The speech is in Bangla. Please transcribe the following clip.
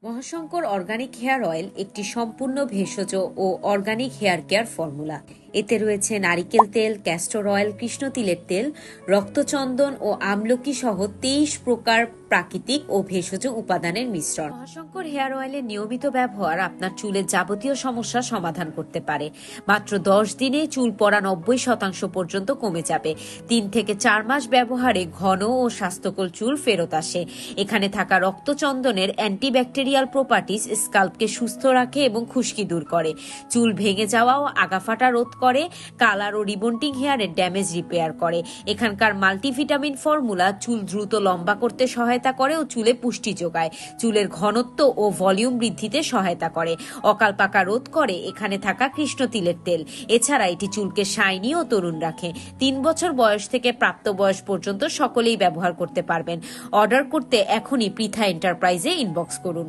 মহাশঙ্কর অর্গানিক হেয়ার অয়েল একটি সম্পূর্ণ ভেষজ ও অর্গানিক হেয়ার কেয়ার ফর্মুলা। এতে রয়েছে নারিকেল তেল, ক্যাস্টর অয়েল, কৃষ্ণতিলের তেল, রক্তচন্দন ও আমলকি সহ 23 প্রকার প্রাকৃতিক ও ভেষজ উপাদানের মিশ্রণ। মহাশঙ্কর হেয়ার অয়েলের নিয়মিত ব্যবহার আপনার চুলের যাবতীয় সমস্যা সমাধান করতে পারে। মাত্র 10 দিনে চুল পড়া 90% পর্যন্ত কমে যাবে। 3 থেকে 4 মাস ব্যবহারে ঘন ও স্বাস্থ্যকর চুল ফেরত আসে। এখানে থাকা রক্তচন্দনের অ্যান্টিব্যাকটেরিয়াল প্রপার্টিজ স্কাল্পকে সুস্থ রাখে এবং খুশকি দূর করে, চুল ভেঙে যাওয়া ও আগাফাটা রোধ করে, কালার ও রিবন্ডিং হেয়ারের ড্যামেজ রিপেয়ার করে। এখানকার মাল্টিভিটামিন ফর্মুলা চুল দ্রুত লম্বা করতে সহায়তা করে ও চুলে পুষ্টি যোগায়, চুলের ঘনত্ব ও ভলিউম বৃদ্ধিতে সহায়তা করে, অকাল পাকা রোধ করে এখানে থাকা কৃষ্ণতিলের তেল। এছাড়া এটি চুলকে শাইনি ও তরুণ রাখে। 3 বছর বয়স থেকে প্রাপ্ত বয়স পর্যন্ত সকলেই ব্যবহার করতে পারবেন। অর্ডার করতে এখনই পৃথা এন্টারপ্রাইজে ইনবক্স করুন।